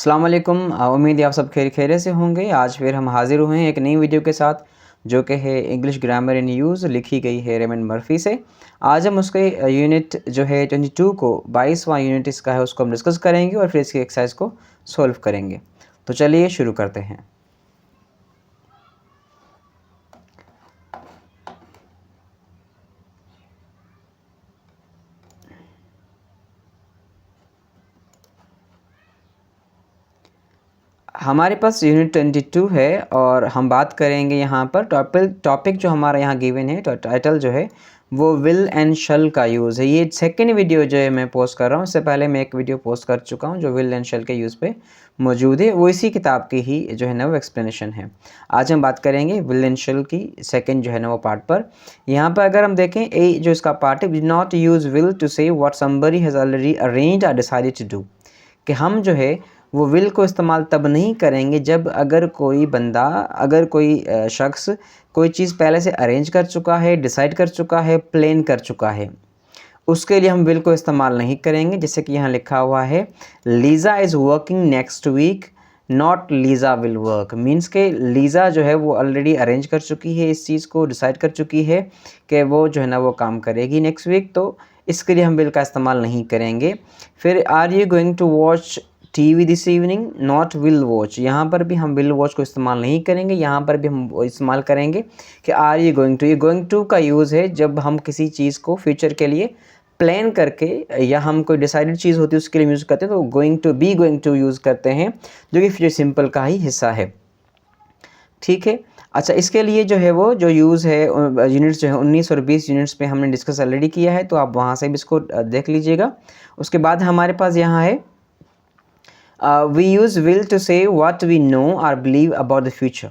अस्सलाम वालेकुम। उम्मीद है आप सब खैरियत से होंगे। आज फिर हम हाज़िर हुए हैं एक नई वीडियो के साथ जो कि है इंग्लिश ग्रामर इन यूज़, लिखी गई है रेमंड मर्फ़ी से। आज हम उसके यूनिट जो है 22 को 22वां यूनिट इसका है उसको हम डिस्कस करेंगे और फिर इसकी एक्सरसाइज को सॉल्व करेंगे। तो चलिए शुरू करते हैं। हमारे पास यूनिट 22 है और हम बात करेंगे यहाँ पर टॉपिक जो हमारा यहाँ गिवन है, तो टाइटल जो है वो विल एंड शल का यूज़ है। ये सेकंड वीडियो जो है मैं पोस्ट कर रहा हूँ। इससे पहले मैं एक वीडियो पोस्ट कर चुका हूँ जो विल एंड शल के यूज़ पे मौजूद है, वो इसी किताब की ही जो है ना वो एक्सप्लेनेशन है। आज हम बात करेंगे विल एंड शल की सेकेंड जो है ना वो पार्ट पर। यहाँ पर अगर हम देखें ए जो इसका पार्ट है, we not use will to say what somebody has already arranged और डिसाइडेड टू डू, कि हम जो है वो विल को इस्तेमाल तब नहीं करेंगे जब अगर कोई बंदा, अगर कोई शख्स कोई चीज़ पहले से अरेंज कर चुका है, डिसाइड कर चुका है, प्लान कर चुका है, उसके लिए हम विल को इस्तेमाल नहीं करेंगे। जैसे कि यहाँ लिखा हुआ है Lisa is working next week, not Lisa will work. Means के लीज़ा जो है वो ऑलरेडी अरेंज कर चुकी है, इस चीज़ को डिसाइड कर चुकी है कि वो जो है ना वो काम करेगी नेक्स्ट वीक, तो इसके लिए हम विल का इस्तेमाल नहीं करेंगे। फिर are you going to watch TV this evening, not will watch. यहाँ पर भी हम विल वॉच को इस्तेमाल नहीं करेंगे, यहाँ पर भी हम इस्तेमाल करेंगे कि आर यू गोइंग टू। ये गोइंग टू का यूज़ है जब हम किसी चीज़ को फ्यूचर के लिए प्लान करके या हम कोई डिसाइडेड चीज़ होती है उसके लिए यूज़ करते हैं, तो going to, be going to use करते हैं, जो कि फ्यूचर सिंपल का ही हिस्सा है। ठीक है, अच्छा, इसके लिए जो है वो जो यूज़ है यूनिट्स जो है 19 और 20 यूनिट्स पे हमने डिस्कस ऑलरेडी किया है, तो आप वहाँ से भी इसको देख लीजिएगा। उसके बाद हमारे पास यहाँ है we use will to say what we know और बिलीव अबाउट द फ्यूचर,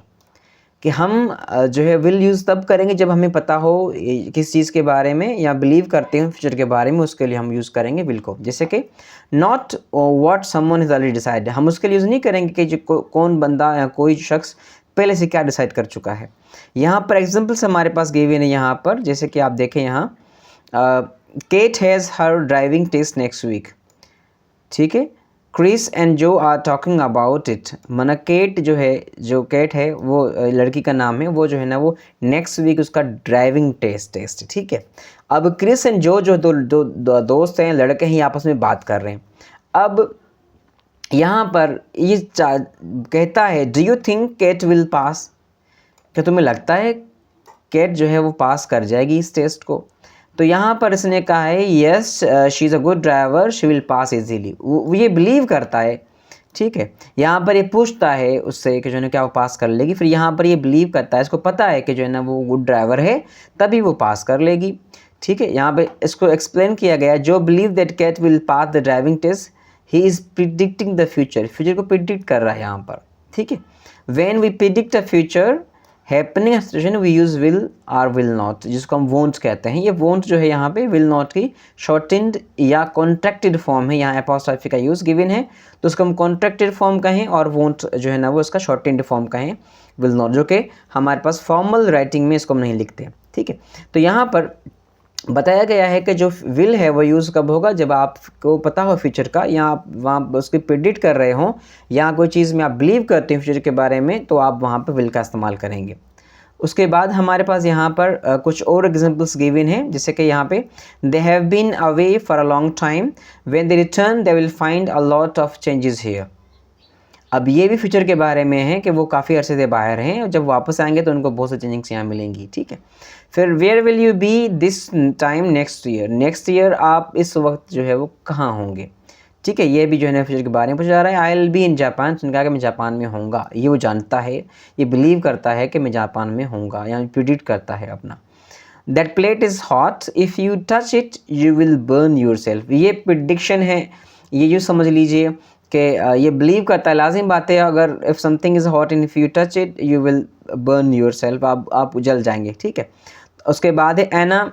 कि हम जो है विल यूज़ तब करेंगे जब हमें पता हो किस चीज़ के बारे में या बिलीव करते हैं फ्यूचर के बारे में, उसके लिए हम यूज़ करेंगे विल को। जैसे कि not what someone is already decide, हम उसके लिए यूज़ नहीं करेंगे कि जो कौन बंदा या कोई शख्स पहले से क्या डिसाइड कर चुका है। यहाँ पर एग्जाम्पल्स हमारे पास गिवन है यहाँ पर, जैसे कि आप देखें यहाँ Kate has her driving test next week. ठीक है, Chris and Jo are talking about it, मना केट जो है, जो केट है वो लड़की का नाम है, वो जो है ना वो नेक्स्ट वीक उसका ड्राइविंग टेस्ट। ठीक है, अब क्रिस एंड जो दो दोस्त हैं, लड़के हैं, आपस में बात कर रहे हैं। अब यहाँ पर ये कहता है do you think Kate will pass, क्या तुम्हें लगता है केट जो है वो पास कर जाएगी इस टेस्ट को? तो यहाँ पर इसने कहा है yes she is a good driver, she will pass easily. वो ये बिलीव करता है। ठीक है, यहाँ पर ये पूछता है उससे कि जो है ना क्या वो पास कर लेगी, फिर यहाँ पर ये बिलीव करता है, इसको पता है कि जो है ना वो गुड ड्राइवर है तभी वो पास कर लेगी। ठीक है, यहाँ पे इसको एक्सप्लेन किया गया, जो believe that Kate will pass the driving test, he is predicting the future को प्रिडिक्ट कर रहा है यहाँ पर। ठीक है, when we predict a future happening situation we use will और विल नॉट, जिसको हम वोंट कहते हैं। ये वोंट जो है यहाँ पे विल नॉट की शॉर्टेंड या कॉन्ट्रैक्टेड फॉर्म है। यहाँ एपोस्ट्रोफी का यूज़ गिवन है तो उसको हम कॉन्ट्रैक्टेड फॉर्म कहें, और वोंट जो है ना वो इसका शॉर्टेंड फॉर्म कहें विल नॉट, जो कि हमारे पास फॉर्मल राइटिंग में इसको हम नहीं लिखते। ठीक है, तो यहाँ पर बताया गया है कि जो विल है वो यूज़ कब होगा, जब आपको पता हो फ्यूचर का, या आप वहाँ उसकी प्रिडिक्ट कर रहे हो, या कोई चीज़ में आप बिलीव करते हैं फ्यूचर के बारे में, तो आप वहाँ पर विल का इस्तेमाल करेंगे। उसके बाद हमारे पास यहाँ पर कुछ और एग्जांपल्स गिवन हैं, जैसे कि यहाँ पे they have been away for a long time, when they return they will find a lot of changes here. अब ये भी फ्यूचर के बारे में है कि वो काफ़ी अरसे से बाहर हैं और जब वापस आएंगे तो उनको बहुत सी चेंजिंग्स यहाँ मिलेंगी। ठीक है, फिर where will you be this time next year, next year आप इस वक्त जो है वो कहाँ होंगे। ठीक है, ये भी जो है ना फ्यूचर के बारे में पूछा जा रहा है। आई विल बी इन जापान, उसने कहा कि मैं जापान में होऊंगा, ये वो जानता है, ये बिलीव करता है कि मैं जापान में होऊंगा, या प्रिडिक्ट करता है अपना। That plate is hot, if you touch it you will burn your self, ये प्रिडिक्शन है, ये यूँ समझ लीजिए कि ये बिलीव करता है। लाजिम बात है, अगर if something is hot and if you touch it you will burn yourself, आप जल जाएंगे। ठीक है, उसके बाद है Anna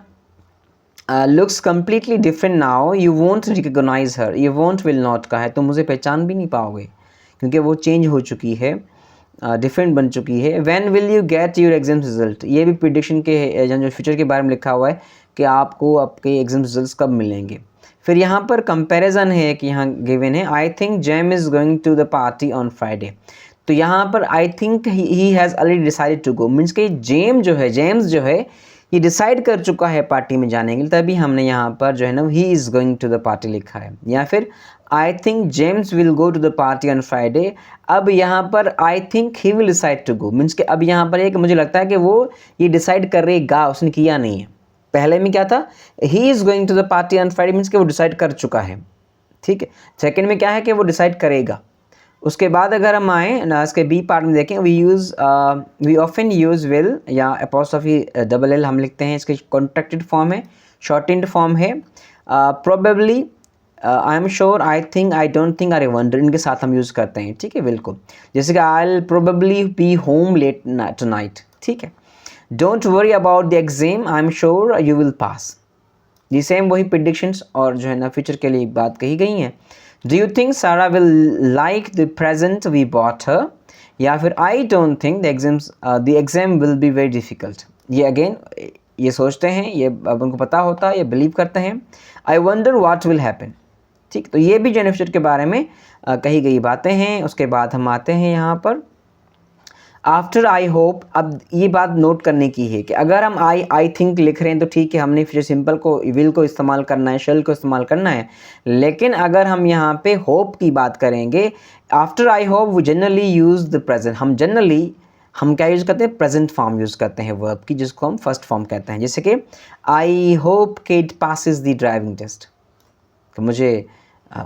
looks completely different now, you won't recognise her, ये वोंट विल नॉट का है, तो मुझे पहचान भी नहीं पाओगे क्योंकि वो चेंज हो चुकी है, डिफरेंट बन चुकी है। When will you get your exam result, ये भी प्रिडिक्शन के जो फ्यूचर के बारे में लिखा हुआ है कि आपको आपके एग्जाम रिजल्ट्स कब मिलेंगे। फिर यहाँ पर कंपैरिजन है कि यहाँ गिवन है I think Jem is going to the party on Friday. तो यहाँ पर I think he has already decided to go, means कि जेम्स जो है ये डिसाइड कर चुका है पार्टी में जाने के लिए, तभी हमने यहाँ पर जो है ना he is going to the party लिखा है। या फिर I think James will go to the party on Friday, अब यहाँ पर I think he will decide to go, means कि अब यहाँ पर एक मुझे लगता है कि वो ये डिसाइड करेगा, उसने किया नहीं है। पहले में क्या था, he is going to the party on Friday, means कि वो डिसाइड कर चुका है, ठीक है। सेकेंड में क्या है कि वो डिसाइड करेगा। उसके बाद अगर हम आए ना इसके बी पार्ट में देखें, वी ऑफन यूज़ विल या अपोस्ट्रोफी डबल एल हम लिखते हैं, इसकी कॉन्ट्रैक्टेड फॉर्म है, शॉर्टेंड फॉर्म है। Probably, I am sure, I think, I don't think, I wonder, इनके साथ हम यूज़ करते हैं, ठीक है, विल को। जैसे कि I will probably be home late tonight, ठीक है। Don't worry about the exam, I am sure you will pass. जी सेम वही प्रिडिक्शंस और जो है ना फ्यूचर के लिए बात कही गई हैं। Do you think Sara will like the present we bought her, या फिर I don't think the exam will be very difficult. ये अगेन ये सोचते हैं, ये अब उनको पता होता है, ये बिलीव करते हैं। I wonder what will happen, ठीक। तो ये भी जो है फ्यूचर के बारे में कही गई बातें हैं। उसके बाद हम आते हैं यहाँ पर आफ्टर आई होप। अब ये बात नोट करने की है कि अगर हम आई थिंक लिख रहे हैं तो ठीक है, हमने फ्यूचर सिंपल को विल को इस्तेमाल करना है, शेल को इस्तेमाल करना है। लेकिन अगर हम यहाँ पे होप की बात करेंगे, after I hope we generally use the present. हम क्या यूज़ करते हैं, प्रेजेंट फॉर्म यूज़ करते हैं वर्ब की, जिसको हम फर्स्ट फॉर्म कहते हैं। जैसे कि आई होप कि it passes the driving test, तो मुझे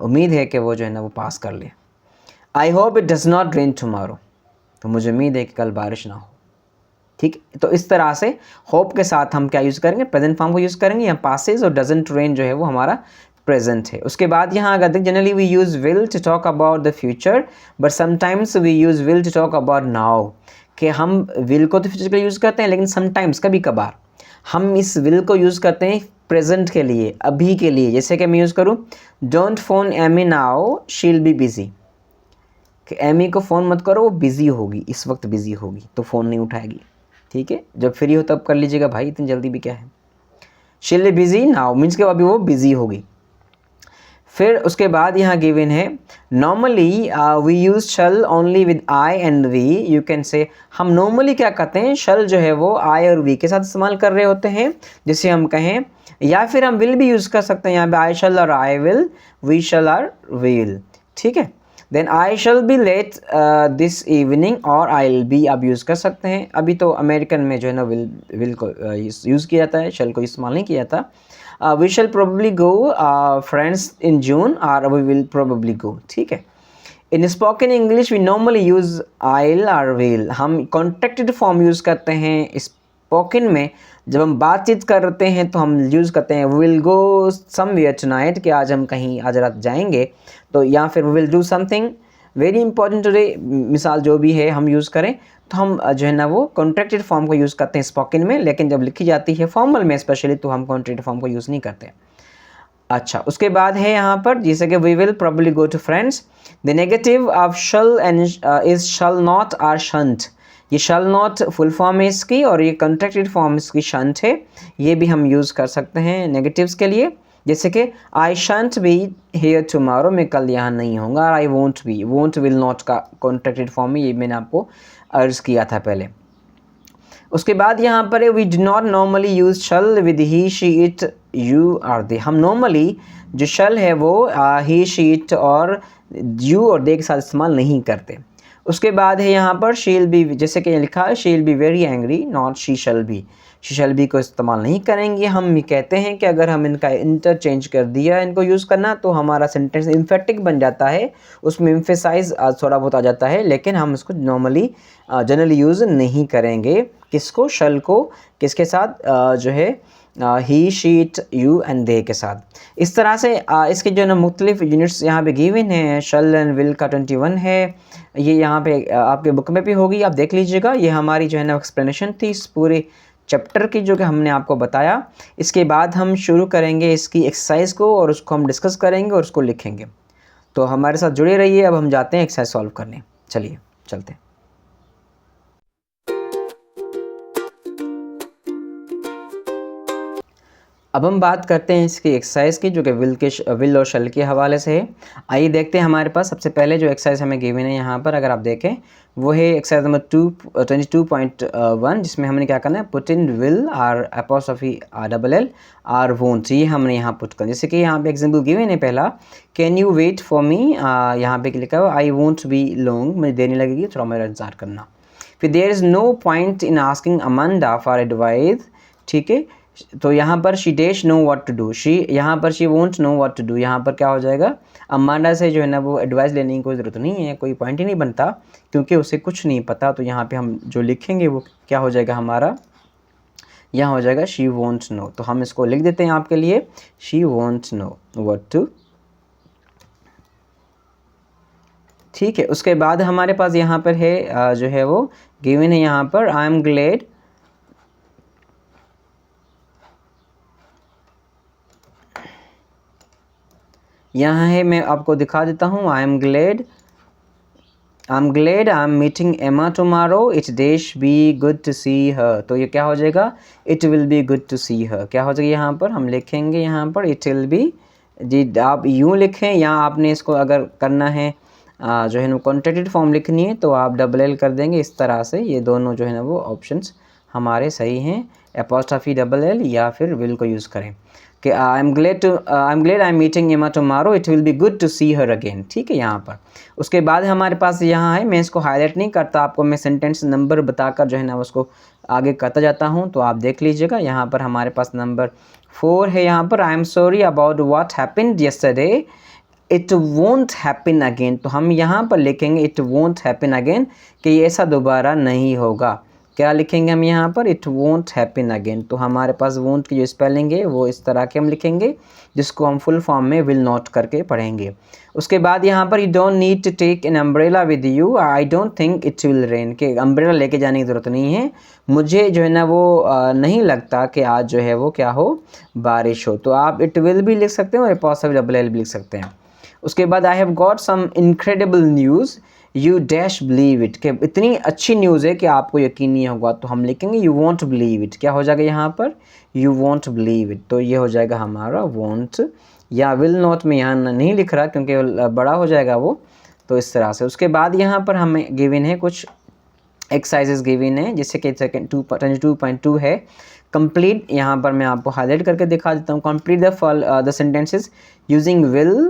उम्मीद है कि वो जो है ना वो पास कर ले। I hope it does not rain tomorrow, तो मुझे उम्मीद है कि कल बारिश ना हो, ठीक। तो इस तरह से होप के साथ हम क्या यूज़ करेंगे, प्रेजेंट फॉर्म को यूज़ करेंगे। यहाँ पासेस और डजंट रेन जो है वो हमारा प्रेजेंट है। उसके बाद यहाँ अगर देख, generally we use will to talk about the future, but sometimes we use will to talk about now, कि हम विल को तो फ्यूचर के लिए यूज़ करते हैं, लेकिन समटाइम्स कभी कभार हम इस विल को यूज़ करते हैं प्रेजेंट के लिए, अभी के लिए। जैसे कि मैं यूज़ करूँ, don't phone Amy now she will be busy, कि एमी को फ़ोन मत करो, वो बिज़ी होगी, इस वक्त बिज़ी होगी, तो फ़ोन नहीं उठाएगी, ठीक है। जब फ्री हो तब कर लीजिएगा भाई, इतनी जल्दी भी क्या है। She will be busy now, means के अभी वो बिज़ी होगी। फिर उसके बाद यहाँ गिवन है normally we use shall only with I and we. You can say, हम नॉर्मली क्या कहते हैं, शल जो है वो आई और वी के साथ इस्तेमाल कर रहे होते हैं, जिसे हम कहें, या फिर हम विल भी यूज़ कर सकते हैं। यहाँ पे आई शल और आई विल, वी शल और वी विल, ठीक है। Then I shall be late this evening और आई विल बी आप यूज़ कर सकते हैं। अभी तो अमेरिकन में जो है ना विल को यूज़ किया जाता है, शल को इस्तेमाल नहीं किया था। We shall probably go friends in June और वी विल प्रोबेबली गो, ठीक है। In spoken English we normally use I'll और विल, हम कॉन्ट्रैक्टेड फॉर्म यूज़ करते हैं। स्पोकन में जब हम बातचीत करते हैं तो हम यूज़ करते हैं विल गो समवेयर टुनाइट, कि आज हम कहीं आज रात जाएंगे, तो या फिर we will do something very important today, मिसाल जो भी है हम यूज़ करें, तो हम जो है ना वो कॉन्ट्रैक्टेड फॉर्म को यूज़ करते हैं स्पोकन में। लेकिन जब लिखी जाती है फॉर्मल में स्पेशली, तो हम कॉन्ट्रैक्टेड फॉर्म को यूज़ नहीं करते। अच्छा, उसके बाद है यहाँ पर जैसे कि we will probably go to friends. The negative of shall and is shall not or shan't. ये शल नॉट फुल फॉर्म है इसकी, और ये कॉन्ट्रैक्टेड फॉर्म इसकी शंट है। ये भी हम यूज़ कर सकते हैं नेगेटिव्स के लिए, जैसे कि आई शंट बी हेयर टुमारो, मैं कल यहाँ नहीं होऊंगा। I won't be, won't will not का कॉन्ट्रैक्टेड फॉर्म है, ये मैंने आपको अर्ज किया था पहले। उसके बाद यहाँ पर we do not normally use shall with he she it you और दे। हम नॉर्मली जो शल है वो ही शी इट और यू और दे के साथ इस्तेमाल नहीं करते। उसके बाद है यहाँ पर शील बी, जैसे कि लिखा है she'll be very angry, not she shall B. She shall B को इस्तेमाल नहीं करेंगे। हम कहते हैं कि अगर हम इनका इंटरचेंज कर दिया इनको यूज़ करना, तो हमारा सेंटेंस इम्फेटिक बन जाता है, उसमें एम्फेसाइज थोड़ा बहुत आ जाता है, लेकिन हम इसको नॉर्मली जनरली यूज़ नहीं करेंगे। किसको, शल को, किसके साथ, जो है he she it you and they के साथ। इस तरह से इसके जो है मुख्तलिफ यूनिट्स यहाँ पे गिवन हैं। शल एंड विल का 21 है, ये यहाँ पे आपके बुक में भी होगी, आप देख लीजिएगा। ये हमारी जो है ना एक्सप्लेनेशन थी इस पूरे चैप्टर की, जो कि हमने आपको बताया। इसके बाद हम शुरू करेंगे इसकी एक्सरसाइज को, और उसको हम डिस्कस करेंगे और उसको लिखेंगे। तो हमारे साथ जुड़े रहिए। अब हम जाते हैं एक्सरसाइज सॉल्व करने, चलिए चलते हैं। अब हम बात करते हैं इसकी एक्सरसाइज की, जो कि विल और शल के हवाले से है। आइए देखते हैं हमारे पास सबसे पहले जो एक्सरसाइज हमें गिवन है यहाँ पर, अगर आप देखें वो है एक्सरसाइज नंबर 22.1, जिसमें हमने क्या करना है, put in will or apostrophe double L or won't, ये हमने यहाँ पुट करना। जैसे कि यहाँ पे एग्जाम्पल गिवन है पहला, can you wait for me, यहाँ पे लिखा हुआ आई वोंट बी लॉन्ग, मुझे देर नहीं लगेगी, थोड़ा मेरा इंतजार करना। फिर there is no point in asking Amanda for advice, ठीक है, तो यहाँ पर she dash know what to do, she यहाँ पर she won't know what to do, यहाँ पर क्या हो जाएगा, अमांडा से जो है ना वो एडवाइस लेने की कोई ज़रूरत नहीं है, कोई पॉइंट ही नहीं बनता क्योंकि उसे कुछ नहीं पता। तो यहाँ पे हम जो लिखेंगे वो क्या हो जाएगा हमारा, यहाँ हो जाएगा शी वोंट नो। तो हम इसको लिख देते हैं आपके लिए, she won't know what to, ठीक है। उसके बाद हमारे पास यहाँ पर है जो है वो गिवन है यहाँ पर, आई एम ग्लेड, यहाँ है, मैं आपको दिखा देता हूँ, I am glad I am meeting Emma tomorrow, it dash be good to see her, तो ये क्या हो जाएगा, it will be good to see her, क्या हो जाएगा यहाँ पर हम लिखेंगे यहाँ पर इट विल बी, जी आप यूँ लिखें, या आपने इसको अगर करना है जो है ना कॉन्ट्रैक्टेड फॉर्म लिखनी है तो आप डबल एल कर देंगे इस तरह से। ये दोनों जो है ना वो ऑप्शंस हमारे सही हैं, एपोस्ट्रोफी डबल एल या फिर विल को यूज़ करें कि I am glad I am meeting Emma tomorrow, it will be good to see her again, ठीक है यहाँ पर। उसके बाद हमारे पास यहाँ है, मैं इसको हाईलाइट नहीं करता, आपको मैं सेंटेंस नंबर बताकर जो है ना उसको आगे करता जाता हूँ, तो आप देख लीजिएगा। यहाँ पर हमारे पास नंबर 4 है, यहाँ पर I am sorry about what happened yesterday, it won't happen again, तो हम यहाँ पर लिखेंगे इट वोंट हैपन अगेन कि ऐसा दोबारा नहीं होगा। क्या लिखेंगे हम यहाँ पर, इट वोंट हैपन अगेन। तो हमारे पास वोंट की जो स्पेलिंग है वो इस तरह के हम लिखेंगे, जिसको हम फुल फॉर्म में विल नॉट करके पढ़ेंगे। उसके बाद यहाँ पर you don't need to take an umbrella with you, I don't think it will rain, कि अम्ब्रेला लेके जाने की ज़रूरत नहीं है, मुझे जो है ना वो नहीं लगता कि आज जो है वो क्या हो, बारिश हो। तो आप इट विल भी लिख सकते हैं और एपोस्ट्रोफी डबल एल भी लिख सकते हैं। उसके बाद I have got some incredible news you dash believe it, कि इतनी अच्छी न्यूज़ है कि आपको यकीन नहीं होगा, तो हम लिखेंगे यू वॉन्ट बिलीव इट, क्या हो जाएगा यहाँ पर, यू वॉन्ट बिलीव इट, तो ये हो जाएगा हमारा वॉन्ट, या विल नॉट में यहाँ नहीं लिख रहा क्योंकि बड़ा हो जाएगा वो, तो इस तरह से। उसके बाद यहाँ पर हमें गिवन है कुछ एक्सरसाइजेस गिवन है, जैसे कि 22.2 है कंप्लीट, यहाँ पर मैं आपको हाईलाइट करके दिखा देता हूँ, complete the sentences using will,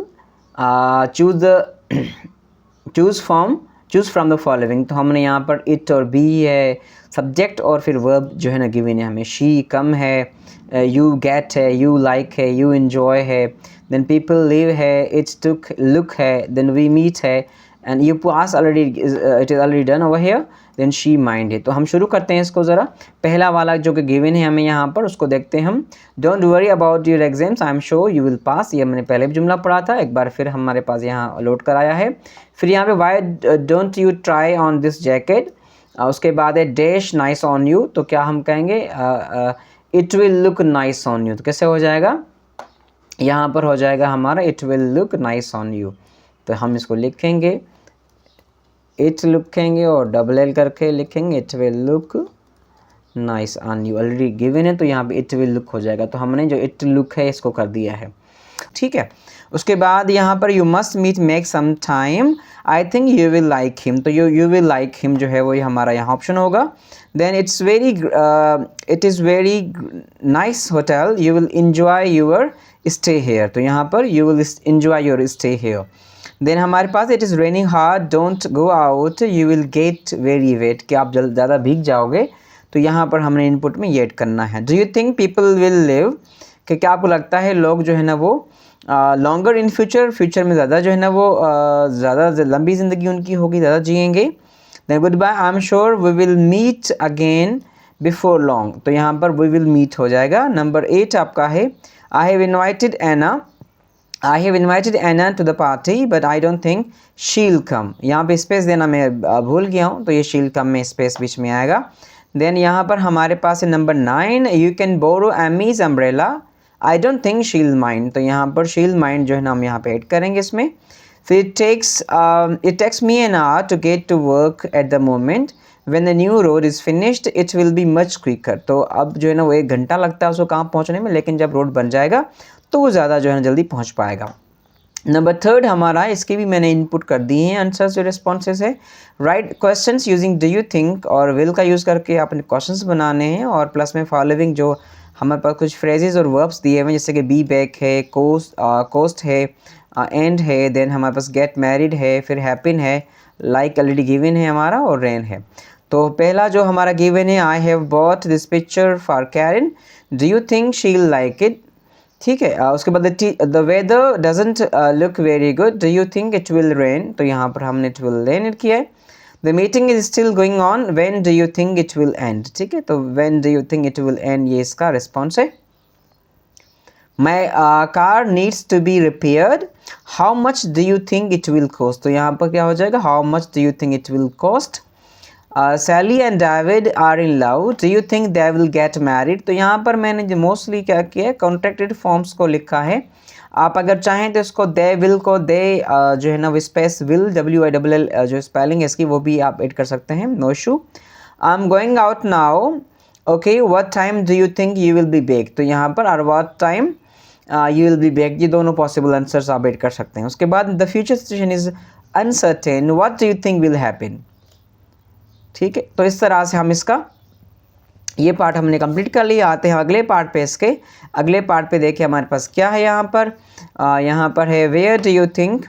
choose from the following, तो हमने यहाँ पर इट और बी है, सब्जेक्ट और फिर वर्ब जो है ना गिवन है हमें, शी कम है, यू गेट है, यू लाइक है, यू इन्जॉय है, देन पीपल लिव है, इट्स टुक लुक है, देन वी मीट है, and you pass already, it is already done over here, then she mind है। तो हम शुरू करते हैं इसको ज़रा, पहला वाला जो कि गिवन है हमें यहाँ पर उसको देखते हैं हम। Don't worry about your exams, I am sure you will पास, ये मैंने पहले भी जुमला पढ़ा था, एक बार फिर हमारे पास यहाँ लोड कराया है। फिर यहाँ पे why don't you try on this jacket, उसके बाद है डैश नाइस ऑन यू, तो क्या हम कहेंगे it will look nice on you, तो कैसे हो जाएगा, यहाँ पर हो जाएगा हमारा it will look nice on you, तो हम इसको लिखेंगे इट लिखेंगे और डबल एल करके लिखेंगे it will look nice on you, already given है तो यहाँ पे इट विल लुक हो जाएगा, तो हमने जो इट लुक है इसको कर दिया है, ठीक है। उसके बाद यहाँ पर you must meet make some time, I think you will like him, तो यू विल लाइक हिम जो है वो हमारा यहाँ ऑप्शन होगा। Then it is very nice hotel, you will enjoy your stay here, तो यहाँ पर you will enjoy your stay here. Then हमारे पास it is raining hard, don't go out, you will get very wet, कि आप ज़्यादा भीग जाओगे, तो यहाँ पर हमने इनपुट में ये ऐड करना है। Do you think people will live, कि क्या आपको लगता है लोग जो है ना वो लॉन्गर इन फ्यूचर में ज़्यादा जो है ना वो ज़्यादा लंबी ज़िंदगी उनकी होगी, ज़्यादा जिएंगे। Then goodbye, I am sure we will meet again before long, तो यहाँ पर वी विल मीट हो जाएगा। नंबर 8 आपका है I have invited Anna to the party but I don't think she'll come, यहाँ पे स्पेस देना मैं भूल गया हूँ, तो ये शील कम में स्पेस बीच में आएगा। देन यहाँ पर हमारे पास है number 9, you can borrow Amy's umbrella, I don't think she'll mind, तो यहाँ पर शील माइंड जो है ना हम यहाँ पे ऐड करेंगे इसमें। फिर it takes me an hour to get to work at the moment, when the new road is finished it will be much quicker. तो अब जो है ना वो 1 घंटा लगता है उसको कहाँ पहुँचने में, लेकिन जब रोड बन जाएगा तो वो ज़्यादा जो है ना जल्दी पहुँच पाएगा। नंबर 3 हमारा, इसकी भी मैंने इनपुट कर दिए हैं आंसर्स जो रिस्पॉन्सेस है। Right questions using do you think और विल का यूज़ करके आपने क्वेश्चंस बनाने हैं, और प्लस में फॉलोइंग जो हमारे पास कुछ फ्रेजेस और वर्ब्स दिए हुए हैं, जैसे कि बी बैक है, कोस्ट है, एंड है, देन हमारे पास गेट मैरिड है, फिर हैपन है, लाइक ऑलरेडी गिवन है हमारा, और रेन है। तो पहला जो हमारा गिवन है, I have bought this picture for Karen, do you think she will like it. ठीक है, उसके बाद the weather doesn't look very good, do you think it will rain. तो यहाँ पर हमने इट विल रेन इट किया है। The meeting is still going on, when do you think it will end. ठीक है, तो when do you think it will end, ये इसका रिस्पॉन्स है। My car needs to be repaired, how much do you think it will cost. तो यहाँ पर क्या हो जाएगा, how much do you think it will cost. Sally and David are in love, do you think they will get married. तो यहाँ पर मैंने जो मोस्टली क्या किया है, कॉन्ट्रैक्टेड फॉर्म्स को लिखा है। आप अगर चाहें तो इसको दे विल को दे जो है ना वो स्पेस विल WILL जो स्पेलिंग है इसकी वो भी आप एड कर सकते हैं, no issue. I am going out now, okay, what time do you think you will be back. तो यहाँ पर और what time you will be back, ये दोनों पॉसिबल आंसर्स आप एड कर सकते हैं। उसके बाद the future situation is uncertain, what do you think will happen. ठीक है, तो इस तरह से हम इसका ये पार्ट हमने कंप्लीट कर लिया। आते हैं अगले पार्ट पे। इसके अगले पार्ट पे देखिए हमारे पास क्या है यहाँ पर है where do you think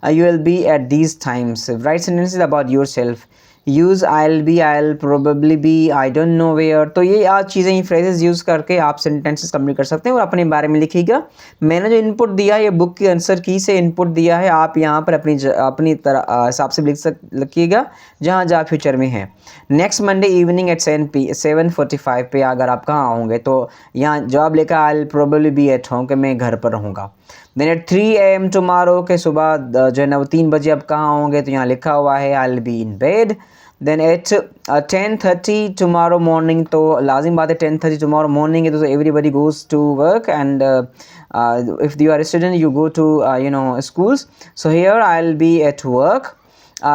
you will be at these times, write sentences about yourself, use I'll be, I'll probably be, I don't know where। तो ये आज चीज़ें ये फ्रेजेस यूज़ करके आप सेंटेंसेस कंप्लीट कर सकते हैं और अपने बारे में लिखिएगा। मैंने जो इनपुट दिया है ये बुक की आंसर की से इनपुट दिया है, आप यहाँ पर अपनी तरह हिसाब से लिखिएगा जहाँ जहाँ फ्यूचर में है। नेक्स्ट मंडे इवनिंग एट 7:45 पे अगर आप कहाँ होंगे तो यहाँ जवाब लिखा I'll probably be at home, कि मैं घर पर रहूँगा। देन एट 3 AM टुमारो, के सुबह जो है ना वो 3 बजे आप कहाँ होंगे, तो यहाँ लिखा हुआ है I'll be in bed। Then at 10:30 tomorrow morning, तो लाजिम बात है 10:30 टुमारो मॉर्निंग है तो everybody goes to work and if you are student you go to schools, so here I'll be at work।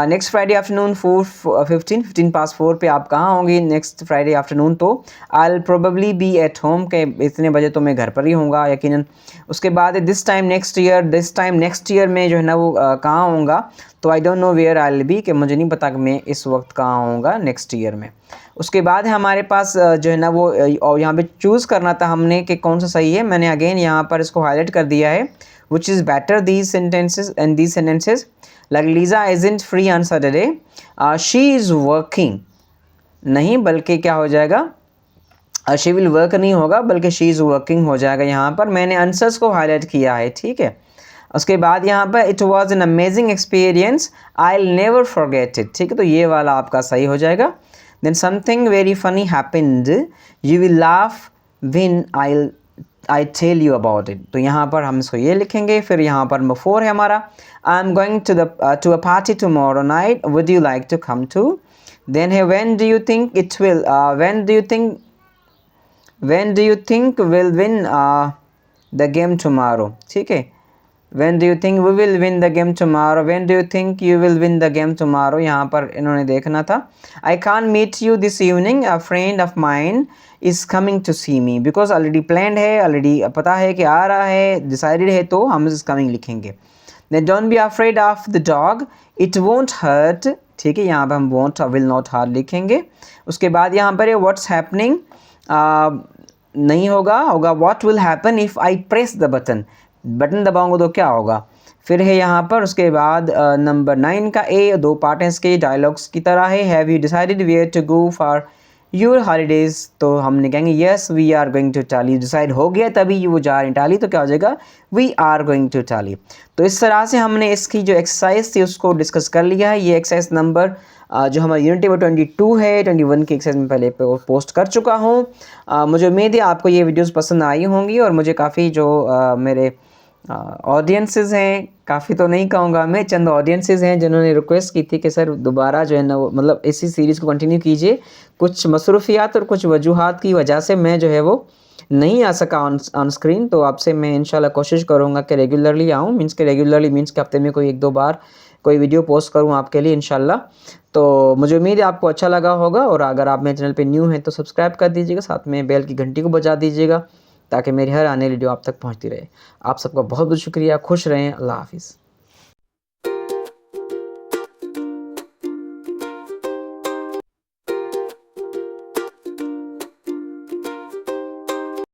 Next Friday afternoon 15 past 4 पे आप कहाँ होंगे नेक्स्ट फ्राइडे आफ्टरनून, तो I'll probably be at home, के इतने बजे तो मैं घर पर ही होऊंगा यकीनन। उसके बाद दिस टाइम नेक्स्ट ईयर में जो है ना वो कहाँ होऊंगा, तो I don't know where I'll be, कि मुझे नहीं पता कि मैं इस वक्त कहाँ होऊंगा नेक्स्ट ईयर में। उसके बाद हमारे पास जो है ना वो और यहाँ पे चूज़ करना था हमने कि कौन सा सही है। मैंने अगेन यहाँ पर इसको हाईलाइट कर दिया है, which is better these sentences like Lisa isn't free on Saturday, she is working, नहीं बल्कि क्या हो जाएगा, she will work नहीं होगा बल्कि she is working हो जाएगा। यहाँ पर मैंने आंसर्स को हाईलाइट किया है, ठीक है। उसके बाद यहाँ पर it was an amazing experience, I'll never forget it, ठीक है, तो ये वाला आपका सही हो जाएगा। then something very funny happened, you will laugh when I tell you about it, तो यहाँ पर हम इसको ये लिखेंगे। फिर यहाँ पर नंबर 4 है हमारा, I am going to a party tomorrow night, would you like to come too। then है when do you think it will when do you think will win the game tomorrow, ठीक है। when do you think we will win the game tomorrow, when do you think you will win the game tomorrow, यहाँ पर इन्होंने देखना था। I can't meet you this evening, a friend of mine is coming to see me, because already planned है, already पता है कि आ रहा है, decided है, तो हम is coming लिखेंगे। then don't be afraid of the dog, it won't hurt, ठीक है, यहाँ पर हम won't will not hurt लिखेंगे। उसके बाद यहाँ पर है what's happening, नहीं होगा what will happen if I press the button, button दबाऊंगा तो क्या होगा। फिर है यहाँ पर उसके बाद नंबर 9 का ए, 2 पार्ट हैं इसके, डायलॉग्स की तरह है। Have you decided where to go for your holidays, तो हमने कहेंगे yes we are going to Italy, decide हो गया तभी वो जा रहे हैं इटाली, तो क्या हो जाएगा we are going to Italy. तो इस तरह से हमने इसकी जो एक्सरसाइज थी उसको डिस्कस कर लिया है। ये एक्सरसाइज नंबर जो हमारा यूनिट वो 22 है, 21 की एक्सरसाइज में पहले पोस्ट कर चुका हूँ। मुझे उम्मीद है आपको ये वीडियोज़ पसंद आई होंगी, और मुझे काफ़ी जो मेरे ऑडियंसेस हैं, काफ़ी तो नहीं कहूँगा मैं, चंद ऑडियंसेस हैं जिन्होंने रिक्वेस्ट की थी कि सर दोबारा जो है ना वो मतलब इसी सीरीज़ को कंटिन्यू कीजिए। कुछ मसरूफियात और कुछ वजूहात की वजह से मैं जो है वो नहीं आ सका ऑन स्क्रीन, तो आपसे मैं इंशाल्लाह कोशिश करूँगा कि रेगुलरली आऊँ। मीन्स कि रेगुलरली मीन्स कि हफ्ते में कोई 1-2 बार कोई वीडियो पोस्ट करूँ आपके लिए इंशाल्लाह। तो मुझे उम्मीद है आपको अच्छा लगा होगा, और अगर आप मेरे चैनल पे न्यू हैं तो सब्सक्राइब कर दीजिएगा, साथ में बेल की घंटी को बजा दीजिएगा ताकि मेरी हर आने वाली वीडियो आप तक पहुँचती रहे। आप सबका बहुत बहुत शुक्रिया, खुश रहें, अल्लाह हाफ़िज़।